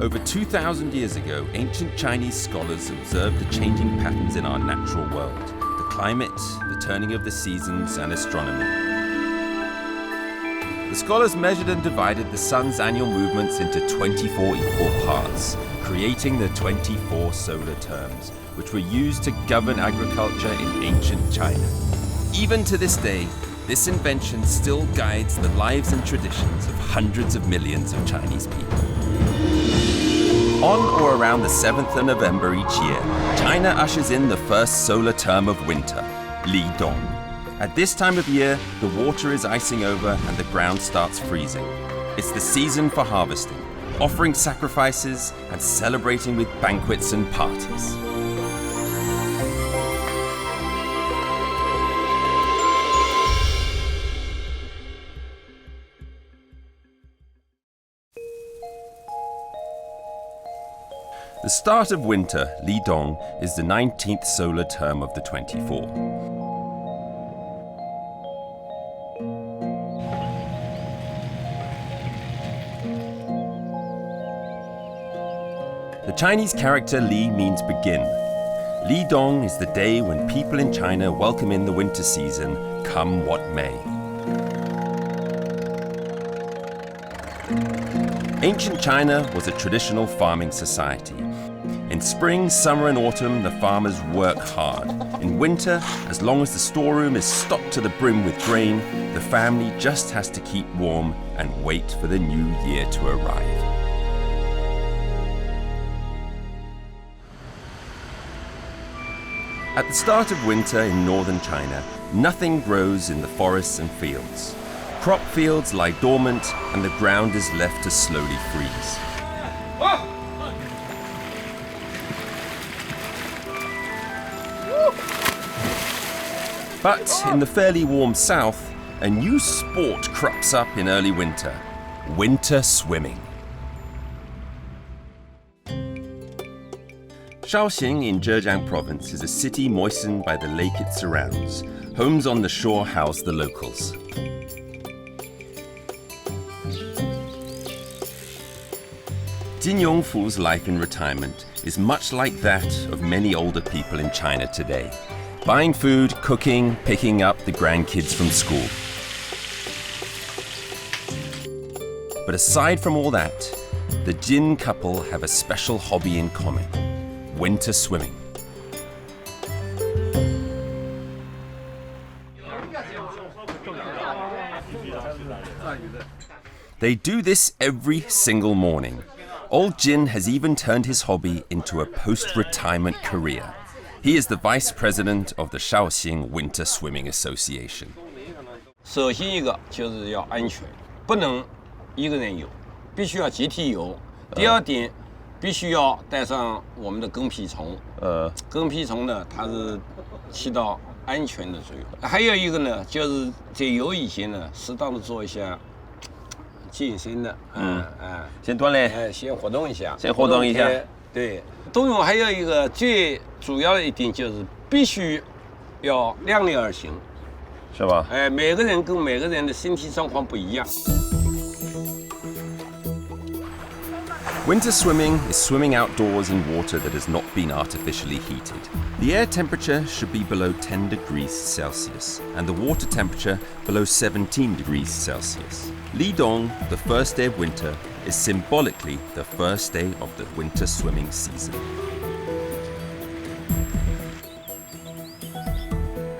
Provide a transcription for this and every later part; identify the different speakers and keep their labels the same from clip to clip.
Speaker 1: Over 2,000 years ago, ancient Chinese scholars observed the changing patterns in our natural world, the climate, the turning of the seasons, and astronomy. The scholars measured and divided the sun's annual movements into 24 equal parts, creating the 24 solar terms, which were used to govern agriculture in ancient China. Even to this day, this invention still guides the lives and traditions of hundreds of millions of Chinese people. On or around the 7th of November each year, China ushers in the first solar term of winter, Li Dong. At this time of year, the water is icing over and the ground starts freezing. It's the season for harvesting, offering sacrifices and celebrating with banquets and parties. The start of winter, Li Dong, is the 19th solar term of the 24. The Chinese character Li means begin. Li Dong is the day when people in China welcome in the winter season, come what may. Ancient China was a traditional farming society. In spring, summer, and autumn, the farmers work hard. In winter, as long as the storeroom is stocked to the brim with grain, the family just has to keep warm and wait for the new year to arrive. At the start of winter in northern China, nothing grows in the forests and fields. Crop fields lie dormant and the ground is left to slowly freeze. But in the fairly warm south, a new sport crops up in early winter: winter swimming. Shaoxing in Zhejiang province is a city moistened by the lake it surrounds. Homes on the shore house the locals. Jin Yongfu's life in retirement is much like that of many older people in China today. Buying food, cooking, picking up the grandkids from school. But aside from all that, the Jin couple have a special hobby in common: winter swimming. They do this every single morning. Old Jin has even turned his hobby into a post-retirement career. He is the vice president of the Shaoxing Winter Swimming Association.
Speaker 2: 首先一个就是要安全，不能一个人游，必须要集体游。第二点，必须要带上我们的跟屁虫。跟屁虫呢，它是起到安全的作用。还有一个呢，就是在游以前呢，适当的做一下健身的，
Speaker 1: 先锻炼，
Speaker 2: 先活动一下，对，冬泳还有一个最主要的一点就是必须要量力而行，
Speaker 1: 是吧？
Speaker 2: 每个人跟每个人的身体状况不一样。
Speaker 1: Winter swimming is swimming outdoors in water that has not been artificially heated. The air temperature should be below 10 degrees Celsius and the water temperature below 17 degrees Celsius. Li Dong, the first day of winter, is symbolically the first day of the winter swimming season.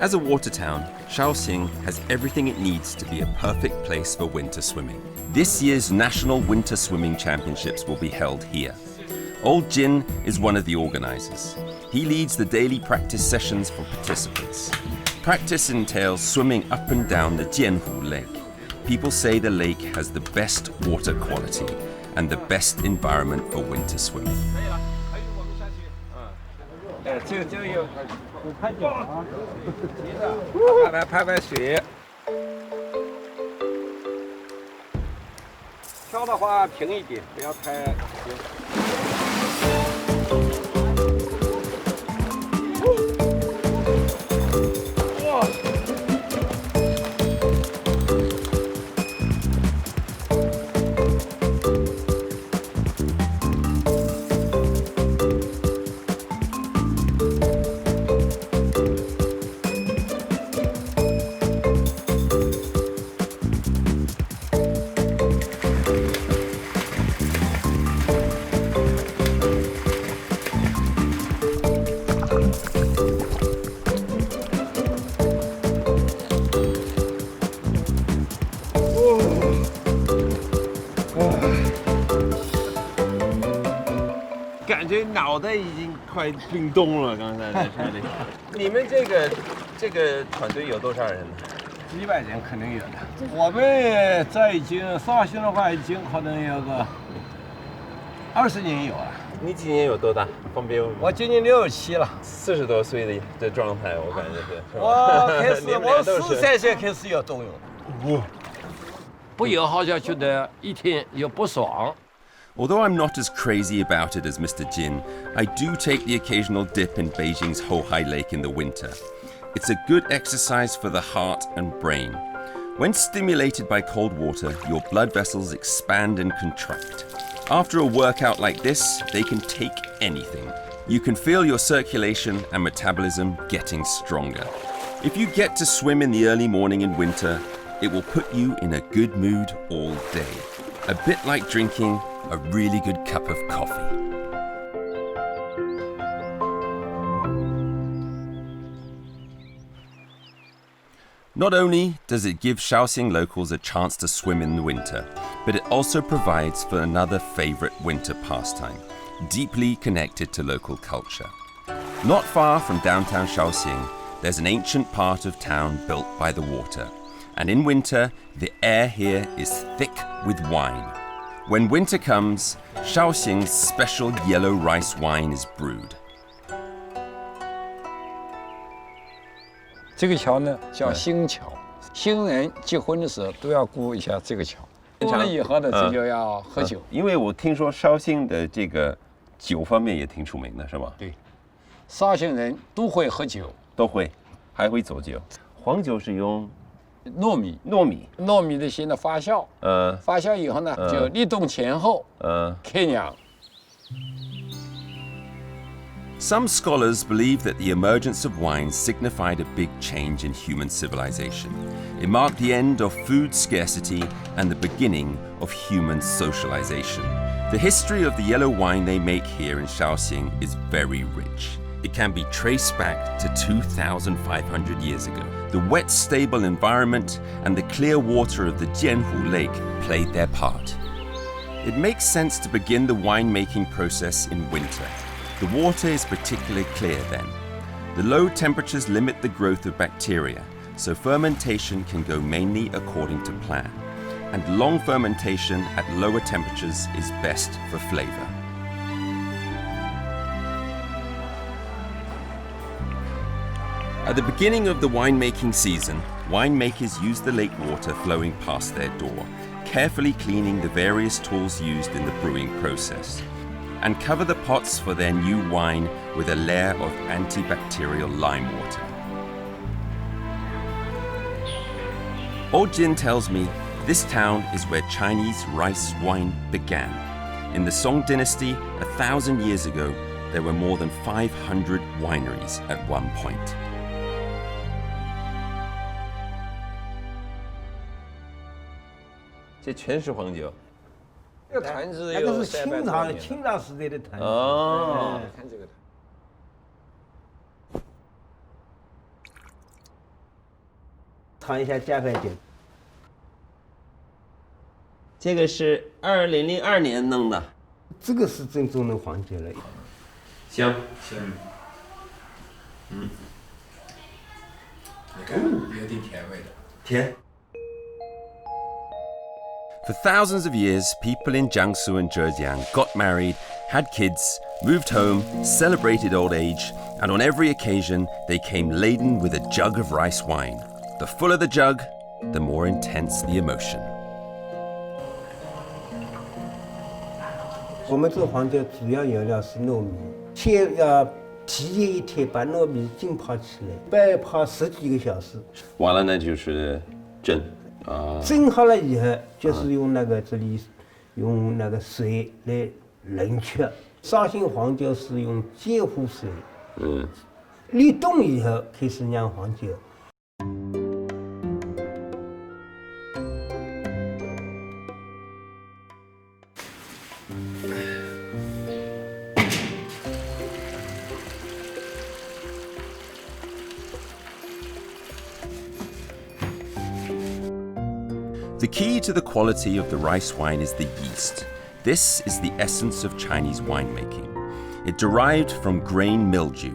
Speaker 1: As a water town, Shaoxing has everything it needs to be a perfect place for winter swimming. This year's National Winter Swimming Championships will be held here. Old Jin is one of the organizers. He leads the daily practice sessions for participants. Practice entails swimming up and down the Jianhu Lake. People say the lake has the best water quality and the best environment for winter swimming.
Speaker 2: 这个有拍脚啊，拍水。漂的话平一点，不要太平。
Speaker 1: 感觉脑袋已经快冰冻了。刚才在这里，你们这个团队有多少人？
Speaker 3: 几百人肯定有的。我们这已经绍兴的话，已经可能有个20年有了。
Speaker 1: 你今年有多大？方便问吗？
Speaker 3: 我今年67了
Speaker 1: ，40多岁的状态，我感觉是。
Speaker 3: 我13岁开始要动用。不游好像觉得一天又不爽。
Speaker 1: Although I'm not as crazy about it as Mr. Jin, I do take the occasional dip in Beijing's Hohai Lake in the winter. It's a good exercise for the heart and brain. When stimulated by cold water, your blood vessels expand and contract. After a workout like this, they can take anything. You can feel your circulation and metabolism getting stronger. If you get to swim in the early morning in winter, it will put you in a good mood all day. A bit like drinking a really good cup of coffee. Not only does it give Shaoxing locals a chance to swim in the winter, but it also provides for another favorite winter pastime, deeply connected to local culture. Not far from downtown Shaoxing, there's an ancient part of town built by the water, and in winter, the air here is thick with wine. When winter comes, Shaoxing's special yellow rice wine is brewed.
Speaker 2: 这个桥呢叫新桥，新人结婚的时候都要过一下这个桥。过了以后呢，这就要喝酒。
Speaker 1: 因为我听说绍兴的这个酒方面也挺出名的，是吗？
Speaker 2: 对，绍兴人都会喝酒，
Speaker 1: 都会，还会做酒。黄酒是用
Speaker 2: 糯米的先的发酵，发酵以后呢，就立冬前后，开酿。
Speaker 1: Some scholars believe that the emergence of wine signified a big change in human civilization. It marked the end of food scarcity and the beginning of human socialization. The history of the yellow wine they make here in Shaoxing is very rich. It can be traced back to 2,500 years ago. The wet, stable environment and the clear water of the Jianhu Lake played their part. It makes sense to begin the winemaking process in winter. The water is particularly clear then. The low temperatures limit the growth of bacteria, so fermentation can go mainly according to plan. And long fermentation at lower temperatures is best for flavor. At the beginning of the winemaking season, winemakers use the lake water flowing past their door, carefully cleaning the various tools used in the brewing process, and cover the pots for their new wine with a layer of antibacterial lime water. Old Jin tells me this town is where Chinese rice wine began. In the Song dynasty, 1,000 years ago, there were more than 500 wineries at one point. 这全是黄酒。
Speaker 2: 这个坛子
Speaker 3: 那个是
Speaker 2: 有
Speaker 3: 清朝时代的坛子。
Speaker 1: 哦，
Speaker 2: 看这个坛。
Speaker 3: 尝一下加块酒。
Speaker 1: 这个是2002年弄的。
Speaker 3: 这个是正宗的黄酒了。
Speaker 1: 香。
Speaker 2: 你看，有点甜味的。
Speaker 1: 甜。For thousands of years, people in Jiangsu and Zhejiang got married, had kids, moved home, celebrated old age, and on every occasion, they came laden with a jug of rice wine. The fuller the jug, the more intense the emotion.
Speaker 3: 我们做黄酒主要原料是糯米，先要提前一天把糯米浸泡起来，白泡10几个小时。
Speaker 1: 完了呢，就是蒸。
Speaker 3: 蒸好了以后，就是用那个用那个水来冷却。绍兴黄酒是用煎糊水，立冬以后开始酿黄酒。
Speaker 1: The key to the quality of the rice wine is the yeast. This is the essence of Chinese winemaking. It derived from grain mildew.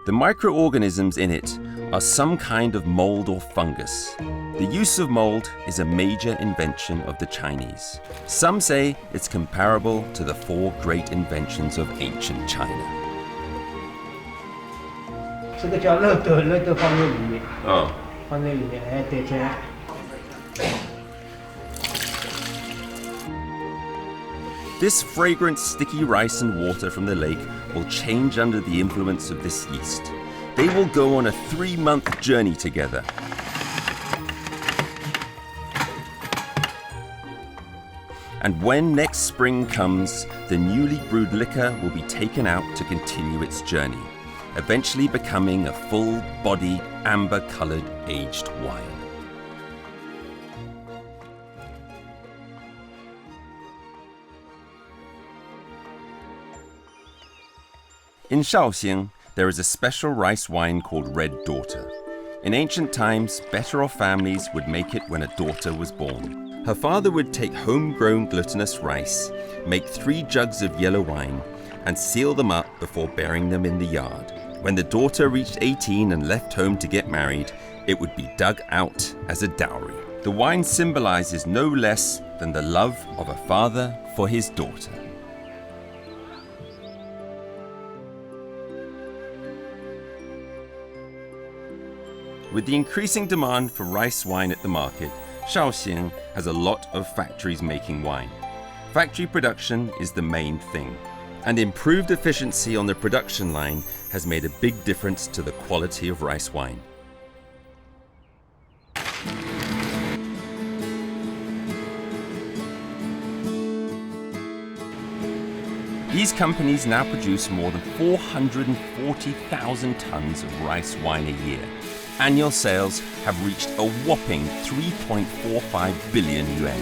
Speaker 1: The microorganisms in it are some kind of mold or fungus. The use of mold is a major invention of the Chinese. Some say it's comparable to the 4 great inventions of ancient China.
Speaker 3: 这个叫肉豆，肉豆放在里面，放在里面，哎，对这样。
Speaker 1: This fragrant, sticky rice and water from the lake will change under the influence of this yeast. They will go on a 3-month journey together. And when next spring comes, the newly brewed liquor will be taken out to continue its journey, eventually becoming a full-body, amber-colored aged wine. In Shaoxing, there is a special rice wine called Red Daughter. In ancient times, better-off families would make it when a daughter was born. Her father would take homegrown glutinous rice, make 3 jugs of yellow wine, and seal them up before burying them in the yard. When the daughter reached 18 and left home to get married, it would be dug out as a dowry. The wine symbolizes no less than the love of a father for his daughter. With the increasing demand for rice wine at the market, Shaoxing has a lot of factories making wine. Factory production is the main thing, and improved efficiency on the production line has made a big difference to the quality of rice wine. These companies now produce more than 440,000 tons of rice wine a year. Annual sales have reached a whopping 3.45 billion yuan.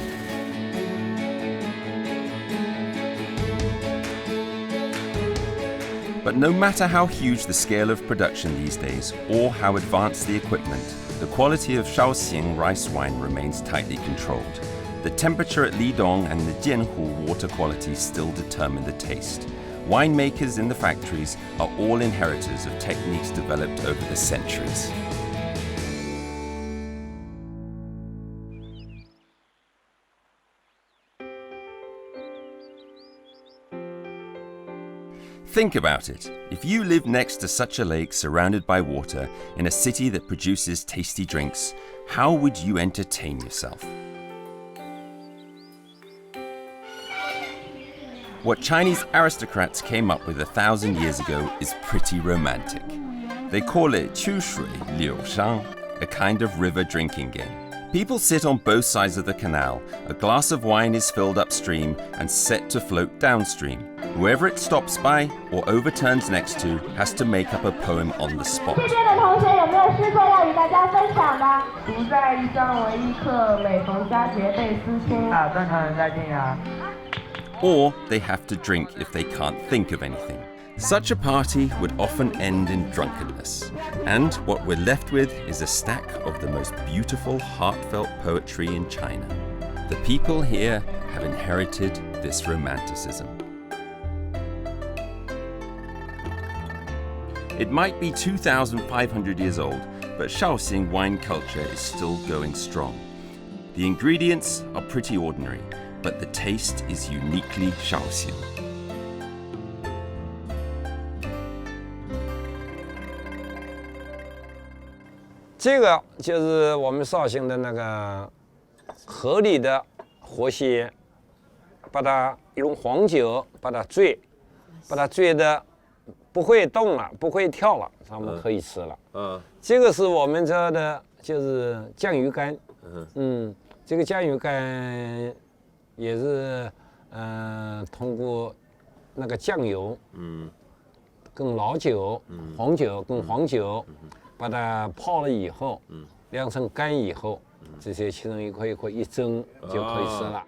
Speaker 1: But no matter how huge the scale of production these days, or how advanced the equipment, the quality of Shaoxing rice wine remains tightly controlled. The temperature at Lidong and the Jianhu water quality still determine the taste. Winemakers in the factories are all inheritors of techniques developed over the centuries. Think about it. If you live next to such a lake surrounded by water in a city that produces tasty drinks, how would you entertain yourself? What Chinese aristocrats came up with 1,000 years ago is pretty romantic. They call it 秋水柳觞, a kind of river drinking game. People sit on both sides of the canal, a glass of wine is filled upstream and set to float downstream. Whoever it stops by or overturns next to has to make up a poem on the spot. Or they have to drink if they can't think of anything. Such a party would often end in drunkenness, and what we're left with is a stack of the most beautiful, heartfelt poetry in China. The people here have inherited this romanticism. It might be 2,500 years old, but Shaoxing wine culture is still going strong. The ingredients are pretty ordinary, but the taste is uniquely Shaoxing.
Speaker 2: 这个就是我们绍兴的那个河里的活蟹，把它用黄酒把它醉的不会动了，不会跳了，咱们可以吃了。这个是我们这的，就是酱鱼干。这个酱鱼干也是通过那个酱油，跟老酒，黄酒跟黄酒。把它泡了以后，晾成干以后，这些切成一块一块一蒸就可以吃了。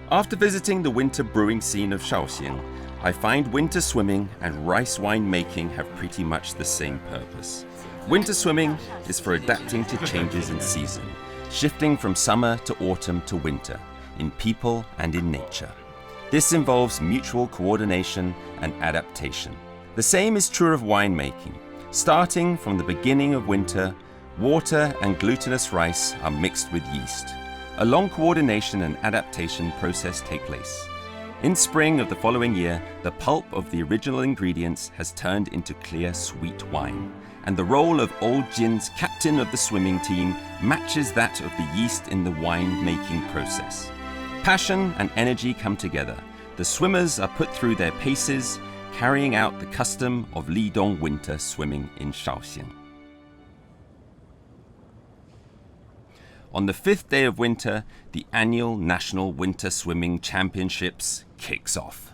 Speaker 1: After visiting the winter brewing scene of Shaoxing, I find winter swimming and rice wine making have pretty much the same purpose. Winter swimming is for adapting to changes in season. shifting from summer to autumn to winter, in people and in nature. This involves mutual coordination and adaptation. The same is true of winemaking. Starting from the beginning of winter, water and glutinous rice are mixed with yeast. A long coordination and adaptation process take place. In spring of the following year, the pulp of the original ingredients has turned into clear, sweet wine, and the role of Old Jin's captain of the swimming team matches that of the yeast in the wine-making process. Passion and energy come together. The swimmers are put through their paces, carrying out the custom of Lidong winter swimming in Shaoxiang. On the 5th day of winter, the annual National Winter Swimming Championships kicks off.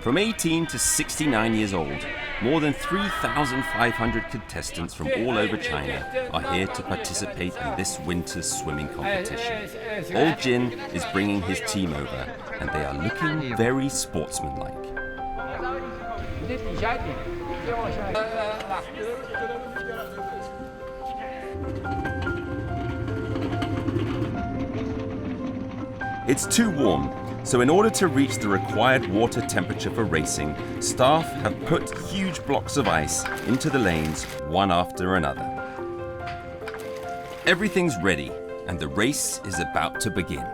Speaker 1: From 18 to 69 years old, more than 3,500 contestants from all over China are here to participate in this winter's swimming competition. Old Jin is bringing his team over, and they are looking very sportsmanlike. It's too warm, so in order to reach the required water temperature for racing, staff have put huge blocks of ice into the lanes one after another. Everything's ready, and the race is about to begin.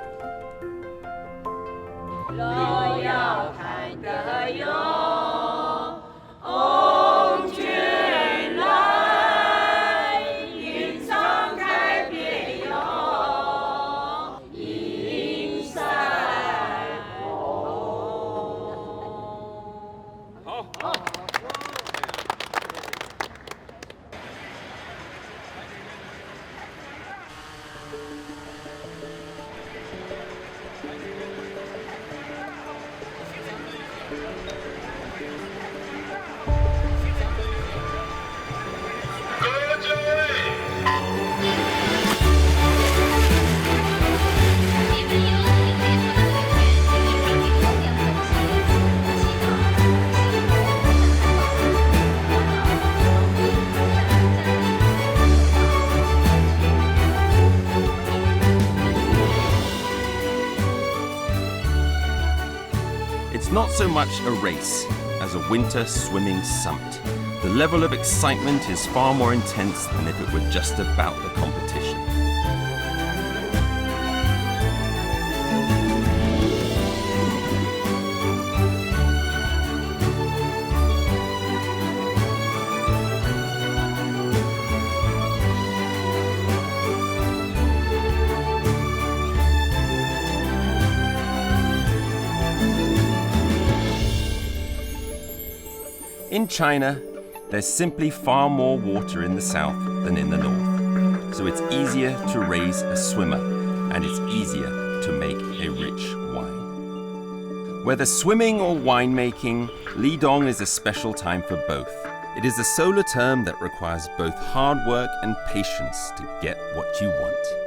Speaker 1: It's not so much a race as a winter swimming summit. The level of excitement is far more intense than if it were just about the competition. In China, there's simply far more water in the south than in the north, so it's easier to raise a swimmer, and it's easier to make a rich wine. Whether swimming or winemaking, Lidong is a special time for both. It is a solar term that requires both hard work and patience to get what you want.